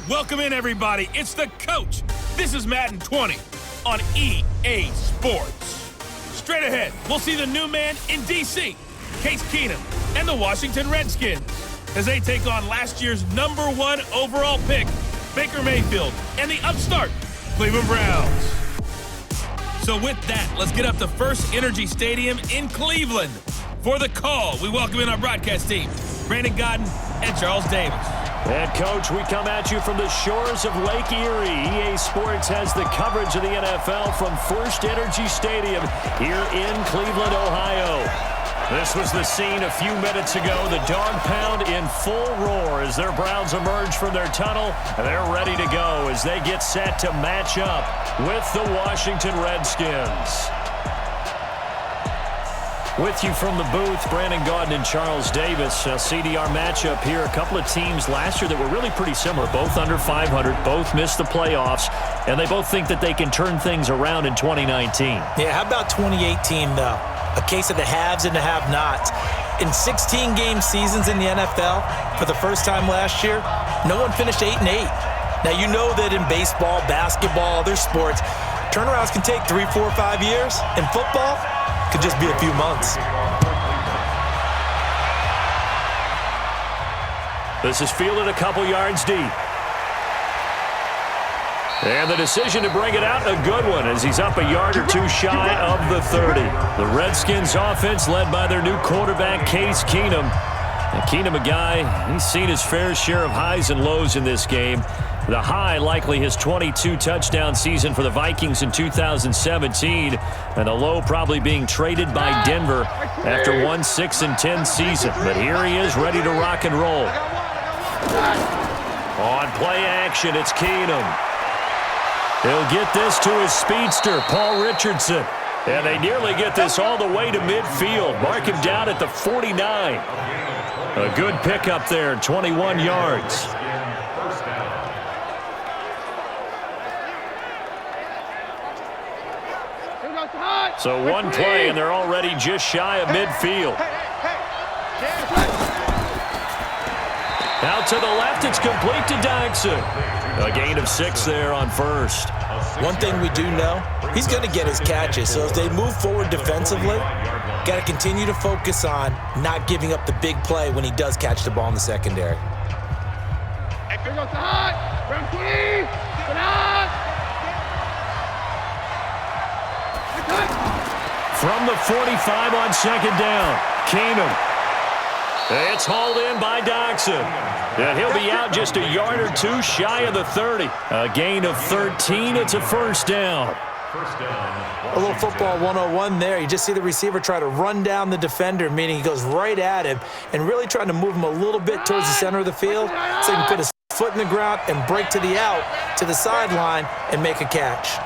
Welcome in, everybody. It's the coach. This is Madden 20 on EA Sports. Straight ahead, we'll see the new man in D.C., Case Keenum, and the Washington Redskins as they take on last year's #1 overall pick, Baker Mayfield, and the upstart Cleveland Browns. So with that, let's get up to First Energy Stadium in Cleveland. For the call, we welcome in our broadcast team, Brandon Godden and Charles Davis. And, Coach, we come at you from the shores of Lake Erie. EA Sports has the coverage of the NFL from First Energy Stadium here in Cleveland, Ohio. This was the scene a few minutes ago. The dog pound in full roar as their Browns emerge from their tunnel. They're ready to go as they get set to match up with the Washington Redskins. With you from the booth, Brandon Gaudin and Charles Davis. CDR matchup here. A couple of teams last year that were really pretty similar. Both under 500, both missed the playoffs, and they both think that they can turn things around in 2019. Yeah, how about 2018, though? A case of the haves and the have-nots. In 16-game seasons in the NFL, for the first time last year, no one finished 8-8. Now, you know that in baseball, basketball, other sports, turnarounds can take 3, 4, 5 years. In football, could just be a few months. This is fielded a couple yards deep. And the decision to bring it out, a good one, as he's up a yard or two shy of the 30. The Redskins offense led by their new quarterback, Case Keenum. And Keenum, a guy, he's seen his fair share of highs and lows in this game. The high, likely his 22-touchdown season for the Vikings in 2017. And the low probably being traded by Denver after one 6-10 season. But here he is, ready to rock and roll. On play action, it's Keenum. He'll get this to his speedster, Paul Richardson. And they nearly get this all the way to midfield. Mark him down at the 49. A good pickup there, 21 yards. So one play, and they're already just shy of midfield. Out to the left, it's complete to Dykson. A gain of 6 there on first. One thing we do know, he's going to get his catches. So as they move forward defensively, got to continue to focus on not giving up the big play when he does catch the ball in the secondary. From the 45 on second down, Keenum. It's hauled in by Dykson. And he'll be out just a yard or two shy of the 30. A gain of 13. It's a first down. A little football 101 there. You just see the receiver try to run down the defender, meaning he goes right at him and really trying to move him a little bit towards the center of the field so he can put his foot in the ground and break to the out, to the sideline, and make a catch.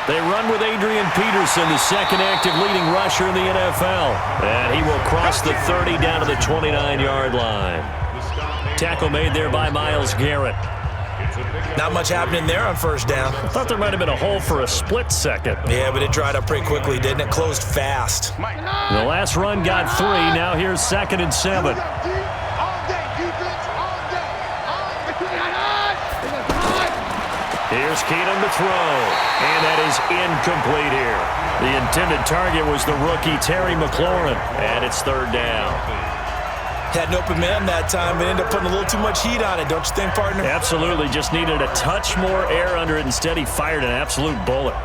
They run with Adrian Peterson, the second active leading rusher in the NFL. And he will cross the 30 down to the 29-yard line. Tackle made there by Myles Garrett. Not much happening there on first down. I thought there might have been a hole for a split second. Yeah, but it dried up pretty quickly, didn't it? Closed fast. The last run got 3. Now here's 2nd and 7. Here's Keenum to throw, and that is incomplete here. The intended target was the rookie Terry McLaurin, and it's 3rd down. Had an open man that time, but ended up putting a little too much heat on it, don't you think, partner? Absolutely, just needed a touch more air under it. Instead, he fired an absolute bullet.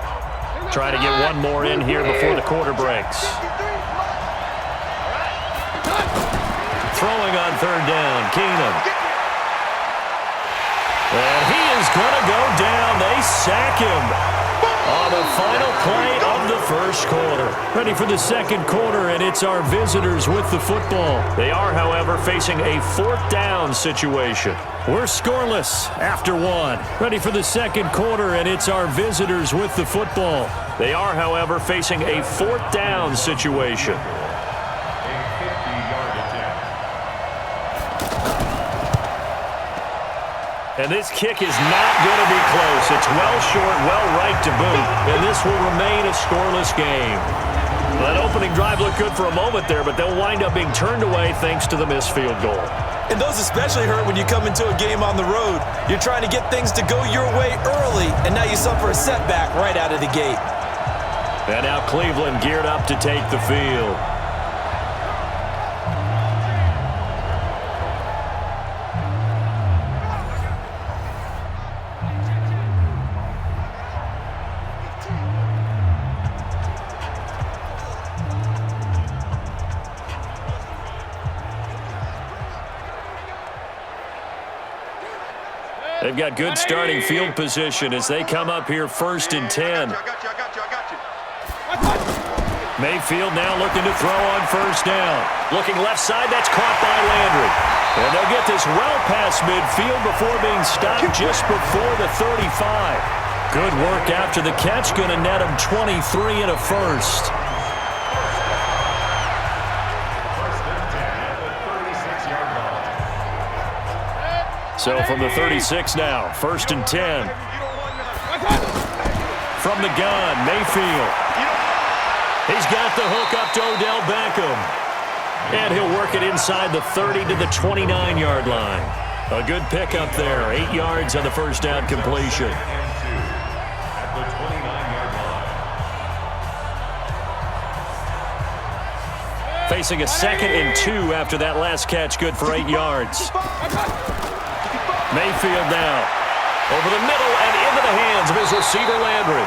Try to get one more in here before the quarter breaks. Throwing on 3rd down, Keenum. And he is going to go down. They sack him on the final play of the first quarter. Ready for the second quarter, and it's our visitors with the football. They are, however, facing a 4th down situation. We're scoreless after 1. Ready for the second quarter, and it's our visitors with the football. They are, however, facing a 4th down situation. And this kick is not going to be close. It's well short, well right to boot. And this will remain a scoreless game. That opening drive looked good for a moment there, but they'll wind up being turned away thanks to the missed field goal. And those especially hurt when you come into a game on the road. You're trying to get things to go your way early, and now you suffer a setback right out of the gate. And now Cleveland geared up to take the field. They've got good starting field position as they come up here 1st and 10. Mayfield now looking to throw on 1st down. Looking left side, that's caught by Landry. And they'll get this well past midfield before being stopped just before the 35. Good work after the catch, going to net him 23 and a first. So from the 36 now, 1st and 10. From the gun, Mayfield. He's got the hook up to Odell Beckham. And he'll work it inside the 30 to the 29-yard line. A good pickup there, 8 yards on the 1st down completion. Facing a 2nd and 2 after that last catch, good for 8 yards. Mayfield now over the middle and into the hands of his receiver Landry.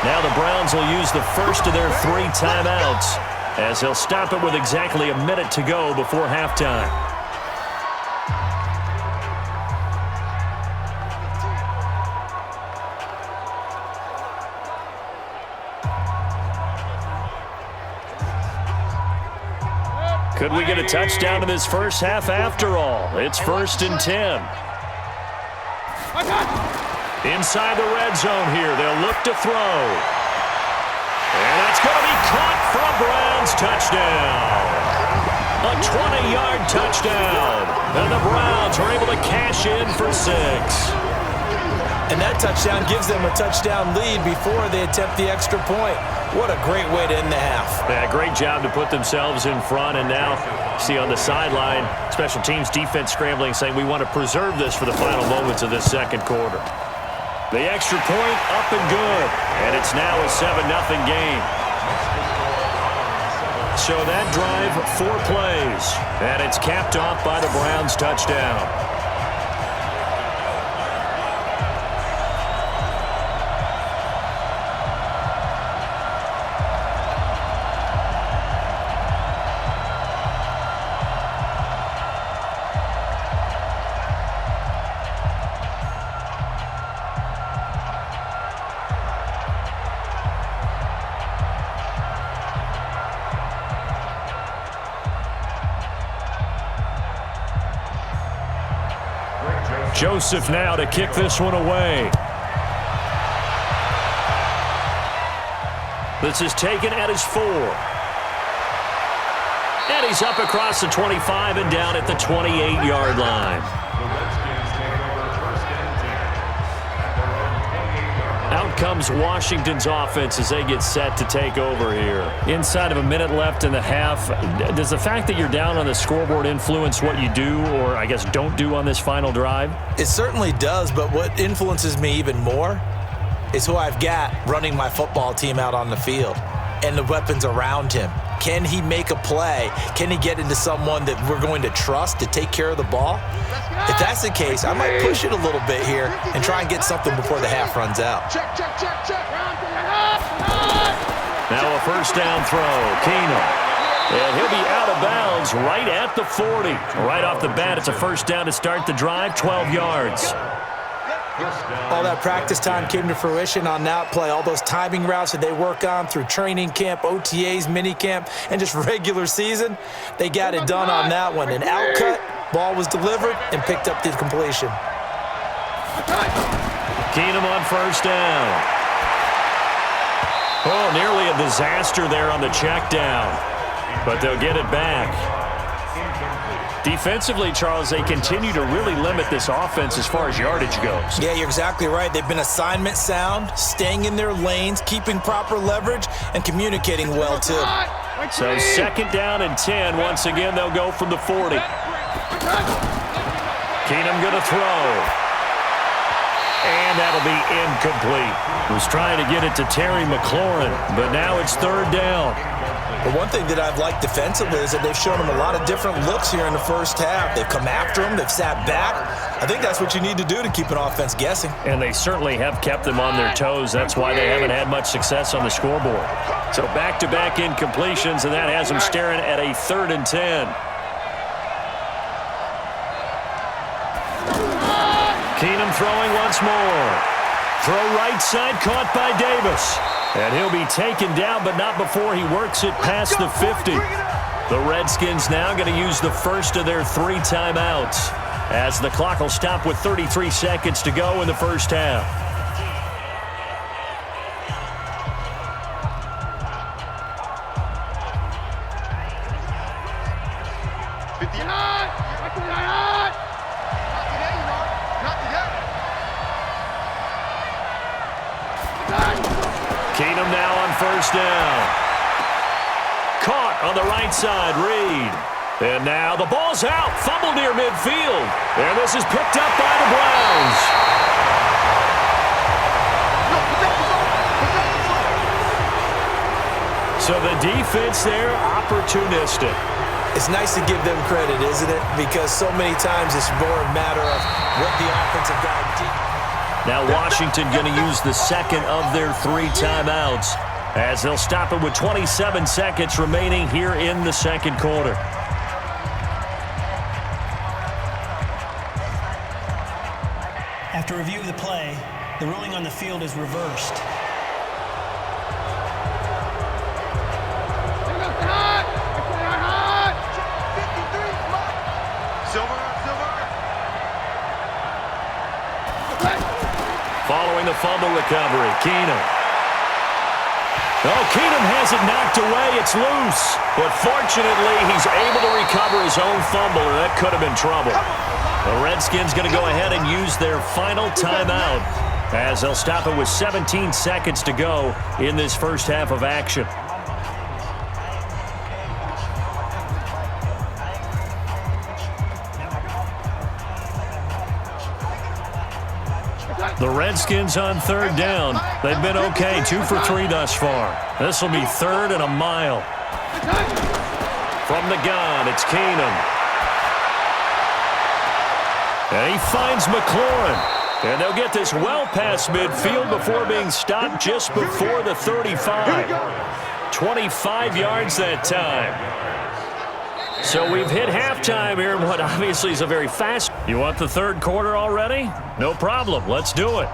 Now the Browns will use the first of their 3 timeouts as they'll stop it with exactly a minute to go before halftime. Could we get a touchdown in this first half after all? It's 1st and 10. Inside the red zone here, they'll look to throw. And that's going to be caught for a Browns touchdown. A 20-yard touchdown. And the Browns are able to cash in for 6. And that touchdown gives them a touchdown lead before they attempt the extra point. What a great way to end the half. Yeah, great job to put themselves in front. And now, see on the sideline, special teams defense scrambling, saying we want to preserve this for the final moments of this second quarter. The extra point up and good. And it's now a 7-0 game. So that drive, 4 plays. And it's capped off by the Browns touchdown. Joseph now to kick this one away. This is taken at his 4. And he's up across the 25 and down at the 28-yard line. Out comes Washington's offense as they get set to take over here. Inside of a minute left in the half, does the fact that you're down on the scoreboard influence what you do or, I guess, don't do on this final drive? It certainly does, but what influences me even more is who I've got running my football team out on the field and the weapons around him. Can he make a play? Can he get into someone that we're going to trust to take care of the ball? If that's the case, I might push it a little bit here and try and get something before the half runs out. Now a 1st down throw, Keenum. And he'll be out of bounds right at the 40. Right off the bat, it's a 1st down to start the drive, 12 yards. All that practice time came to fruition on that play. All those timing routes that they work on through training camp, OTAs, minicamp, and just regular season, they got it done on that one. An outcut, ball was delivered, and picked up the completion. Keenum on 1st down. Oh, nearly a disaster there on the check down, but they'll get it back. Defensively, Charles, they continue to really limit this offense as far as yardage goes. Yeah, you're exactly right. They've been assignment sound, staying in their lanes, keeping proper leverage, and communicating well, too. So 2nd down and 10. Once again, they'll go from the 40. Keenum going to throw. And that'll be incomplete. Was trying to get it to Terry McLaurin, but now it's 3rd down. But one thing that I've liked defensively is that they've shown him a lot of different looks here in the first half. They've come after him. They've sat back. I think that's what you need to do to keep an offense guessing. And they certainly have kept them on their toes. That's why they haven't had much success on the scoreboard. So back-to-back incompletions, and that has them staring at a 3rd and 10. Keenum throwing once more. Throw right side, caught by Davis. And he'll be taken down, but not before he works it past the 50. The Redskins now going to use the first of their 3 timeouts, as the clock will stop with 33 seconds to go in the first half. Keenum now on 1st down. Caught on the right side, Reed. And now the ball's out. Fumble near midfield. And this is picked up by the Browns. So the defense there, opportunistic. It's nice to give them credit, isn't it? Because so many times it's more a matter of what the offensive guy did. Now Washington going to use the 2nd of their 3 timeouts, as they'll stop it with 27 seconds remaining here in the 2nd quarter. After review of the play, the ruling on the field is reversed. Following the fumble recovery, Keenum. Oh, Keenum has it knocked away. It's loose. But fortunately, he's able to recover his own fumble, and that could have been trouble. The Redskins going to go ahead and use their final timeout, as they'll stop it with 17 seconds to go in this first half of action. The Redskins on 3rd down. They've been okay, 2 for 3 thus far. This will be 3rd and a mile. From the gun, it's Keenum. And he finds McLaurin. And they'll get this well past midfield before being stopped just before the 35. 25 yards that time. So we've hit halftime here in what obviously is a very fast. You want the 3rd quarter already? No problem. Let's do it.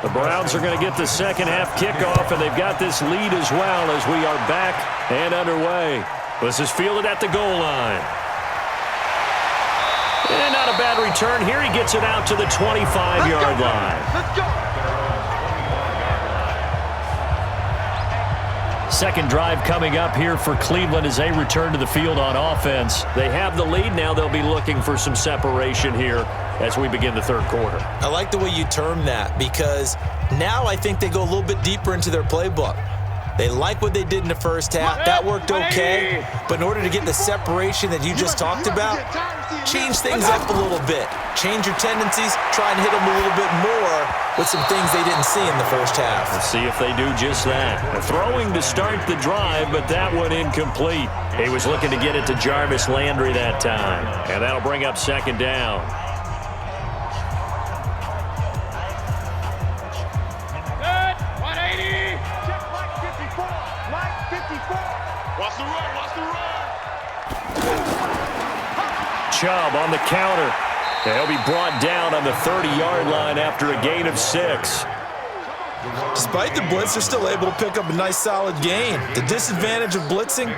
The Browns are going to get the 2nd half kickoff, and they've got this lead as well as we are back and underway. This is fielded at the goal line. And not a bad return here. He gets it out to the 25-yard line. Let's go. Second drive coming up here for Cleveland as they return to the field on offense. They have the lead now. They'll be looking for some separation here as we begin the 3rd quarter. I like the way you term that, because now I think they go a little bit deeper into their playbook. They like what they did in the first half. That worked okay. But in order to get the separation that you just talked about, change things up a little bit. Change your tendencies. Try and hit them a little bit more with some things they didn't see in the first half. Let's see if they do just that. Throwing to start the drive, but that one incomplete. He was looking to get it to Jarvis Landry that time. And that'll bring up 2nd down. Chubb on the counter. They'll be brought down on the 30-yard line after a gain of 6. Despite the blitz, they're still able to pick up a nice solid gain. The disadvantage of blitzing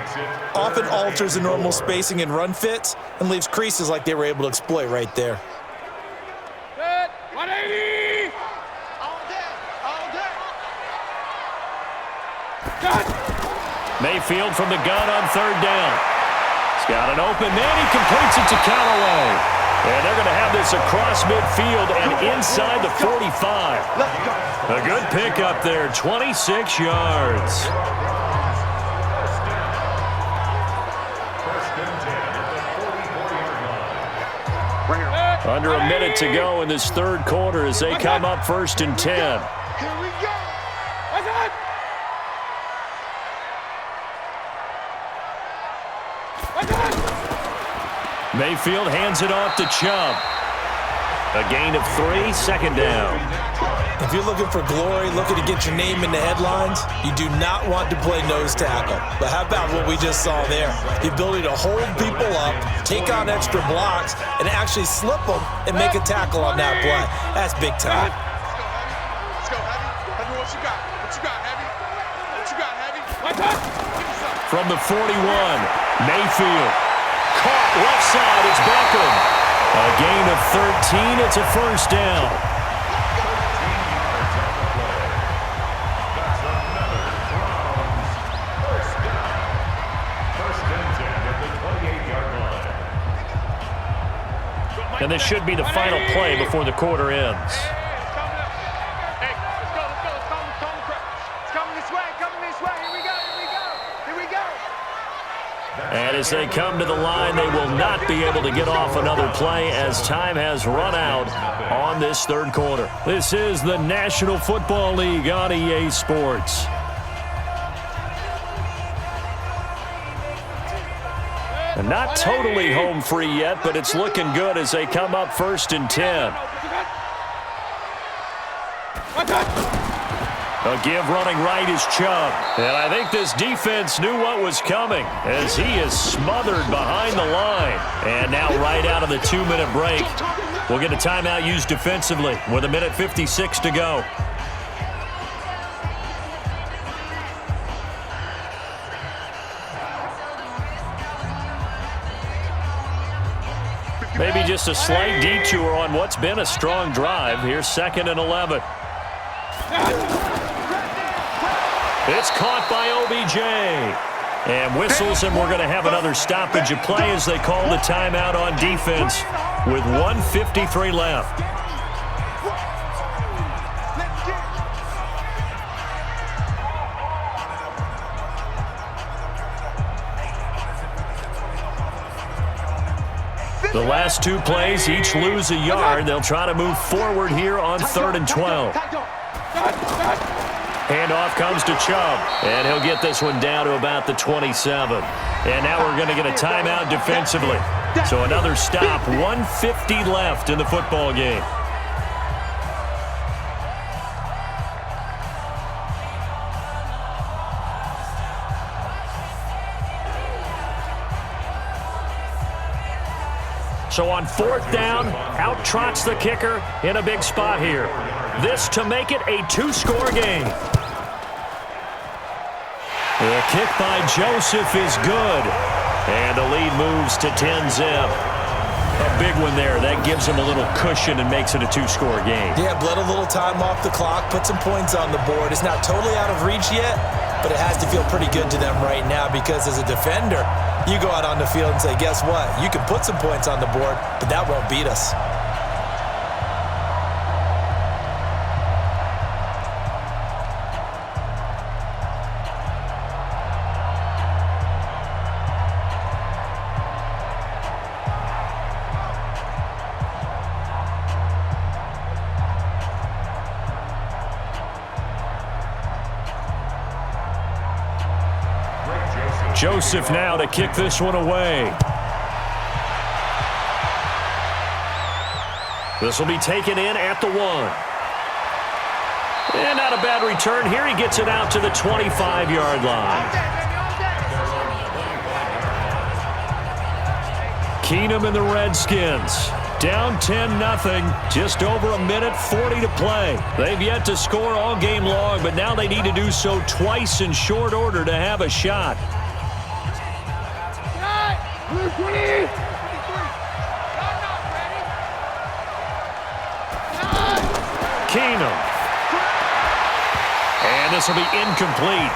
often alters the normal spacing and run fits and leaves creases like they were able to exploit right there. 180! Mayfield from the gun on third down. He's got an open man. He completes it to Callaway. And they're going to have this across midfield and inside the 45. A good pickup there, 26 yards. Under a minute to go in this third quarter as they come up 1st and 10. Here we go! What's that? Mayfield hands it off to Chubb. A gain of 3, second down. If you're looking for glory, looking to get your name in the headlines, you do not want to play nose tackle. But how about what we just saw there? The ability to hold people up, take on extra blocks, and actually slip them and make a tackle on that play. That's big time. Let's go, Heavy. Heavy, what you got? What you got, Heavy? What you got, Heavy? From the 41, Mayfield. Caught left side, it's Beckham. A gain of 13, it's a first down. And this should be the final play before the quarter ends. Hey, let's go. It's coming this way. Here we go. And as they come to the line, they will not be able to get off another play as time has run out on this third quarter. This is the National Football League on EA Sports. And not totally home free yet, but it's looking good as they come up 1st and 10. A give running right is Chubb. And I think this defense knew what was coming as he is smothered behind the line. And now right out of the 2-minute break, we'll get a timeout used defensively with 1:56 to go. Maybe just a slight detour on what's been a strong drive. Here's 2nd and 11. It's caught by OBJ. And whistles, and we're going to have another stoppage of play as they call the timeout on defense with 1:53 left. The last 2 plays, each lose a yard. They'll try to move forward here on 3rd and 12. Handoff comes to Chubb, and he'll get this one down to about the 27. And now we're going to get a timeout defensively. So another stop, 1:50 left in the football game. So on 4th down, out trots the kicker in a big spot here. This to make it a 2-score game. The kick by Joseph is good. And the lead moves to 10-zip. A big one there. That gives them a little cushion and makes it a 2-score game. Yeah, bled a little time off the clock, put some points on the board. It's not totally out of reach yet, but it has to feel pretty good to them right now because as a defender, you go out on the field and say, guess what? You can put some points on the board, but that won't beat us. Joseph now to kick this one away. This will be taken in at the 1. And not a bad return here. He gets it out to the 25-yard line. Keenum and the Redskins Down 10-0, just over 1:40 to play. They've yet to score all game long, but now they need to do so twice in short order to have a shot. Keenum. And this will be incomplete.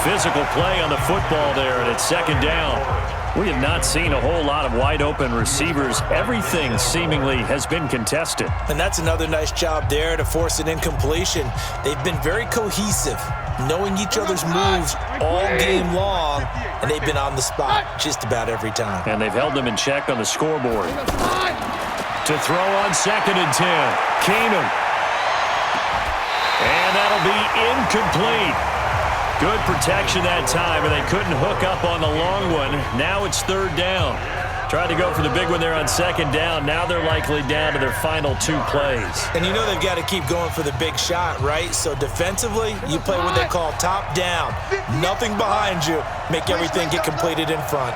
Physical play on the football there, and it's second down. We have not seen a whole lot of wide-open receivers. Everything seemingly has been contested. And that's another nice job there to force an incompletion. They've been very cohesive, knowing each other's moves all game long, and they've been on the spot just about every time. And they've held them in check on the scoreboard. To throw on 2nd and 10. Keenum. And that'll be incomplete. Good protection that time, and they couldn't hook up on the long one. Now it's 3rd down. Tried to go for the big one there on 2nd down. Now they're likely down to their final 2 plays. And you know they've got to keep going for the big shot, right? So defensively, you play what they call top down. Nothing behind you. Make everything get completed in front.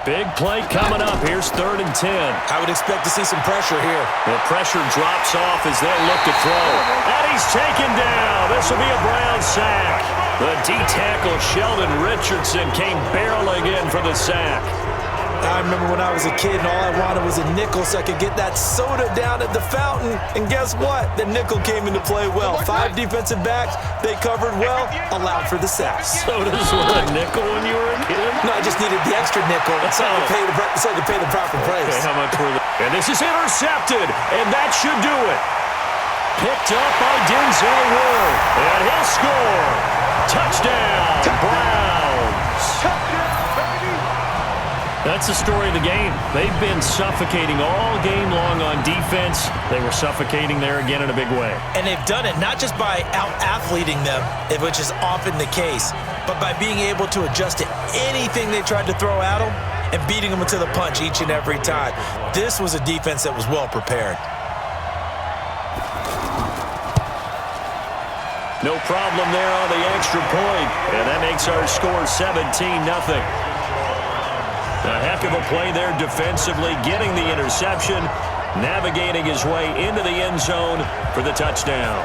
Big play coming up. Here's 3rd and 10. I would expect to see some pressure here. The pressure drops off as they look to throw. And he's taken down. This will be a Brown sack. The D-tackle Sheldon Richardson came barreling in for the sack. I remember when I was a kid and all I wanted was a nickel so I could get that soda down at the fountain. And guess what? The nickel came into play well. 5 defensive backs, they covered well, allowed for the sacks. Sodas were a nickel when you were a kid? No, I just needed the extra nickel so I could pay the proper price. Okay, how much were they? And this is intercepted, and that should do it. Picked up by Denzel Ward, and he'll score. Touchdown, Browns. That's the story of the game. They've been suffocating all game long on defense. They were suffocating there again in a big way. And they've done it not just by out-athleting them, which is often the case, but by being able to adjust to anything they tried to throw at them and beating them to the punch each and every time. This was a defense that was well prepared. No problem there on the extra point, and that makes our score 17-0. A heck of a play there defensively, getting the interception, navigating his way into the end zone for the touchdown.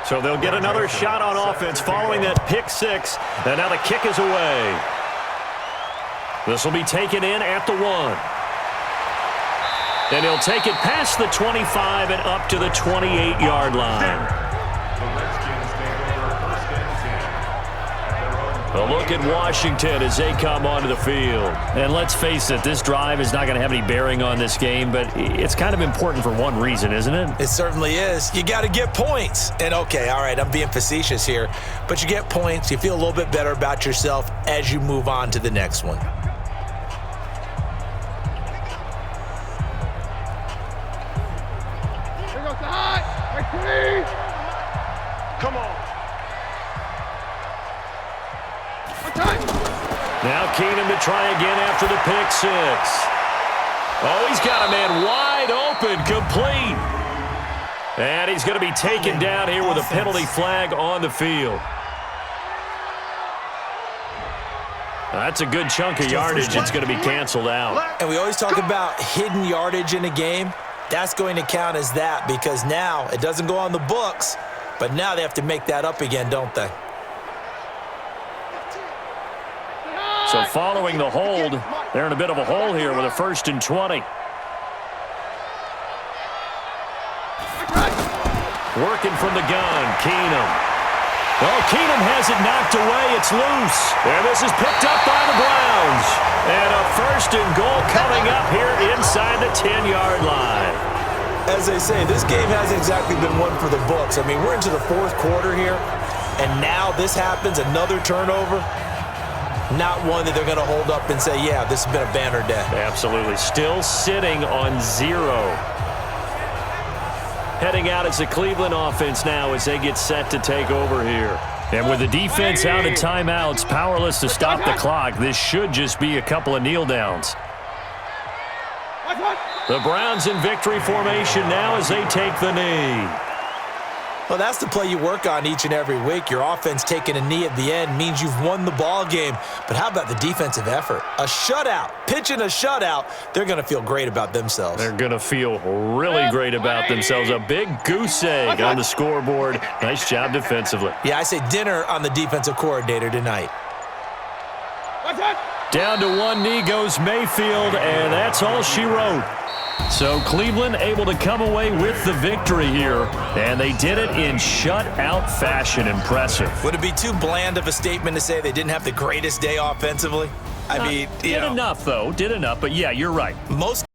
So they'll get another shot on offense following that pick 6. And now the kick is away. This will be taken in at the 1. And he'll take it past the 25 and up to the 28-yard line. A look at Washington as they come onto the field. And let's face it, this drive is not going to have any bearing on this game, but it's kind of important for one reason, isn't it? It certainly is. You got to get points. And okay, all right, I'm being facetious here, but you get points, you feel a little bit better about yourself as you move on to the next one. Come on. Now Keenum to try again after the pick 6. Oh, he's got a man wide open, complete. And he's going to be taken down here with a penalty flag on the field. That's a good chunk of yardage. It's going to be canceled out. And we always talk about hidden yardage in a game. That's going to count as that because now it doesn't go on the books, but now they have to make that up again, don't they? So following the hold, they're in a bit of a hole here with a 1st and 20. Working from the gun, Keenum. Oh, Keenum has it knocked away. It's loose. And this is picked up by the Browns. And a 1st and goal coming up here inside the 10-yard line. As they say, this game hasn't exactly been one for the books. I mean, we're into the 4th quarter here, and now this happens, another turnover. Not one that they're going to hold up and say, yeah, this has been a banner day. Absolutely. Still sitting on 0. Heading out as the Cleveland offense now as they get set to take over here. And with the defense out of timeouts, powerless to stop the clock, this should just be a couple of kneel downs. The Browns in victory formation now as they take the knee. Well, that's the play you work on each and every week. Your offense taking a knee at the end means you've won the ball game. But how about the defensive effort? A shutout, pitching a shutout, they're going to feel great about themselves. They're going to feel really great about themselves. A big goose egg on the scoreboard. Nice job defensively. Yeah, I say dinner on the defensive coordinator tonight. Down to one knee goes Mayfield, and that's all she wrote. So Cleveland able to come away with the victory here, and they did it in shutout fashion. Impressive. Would it be too bland of a statement to say they didn't have the greatest day offensively? I mean, did enough, though. Did enough, but yeah, you're right. Most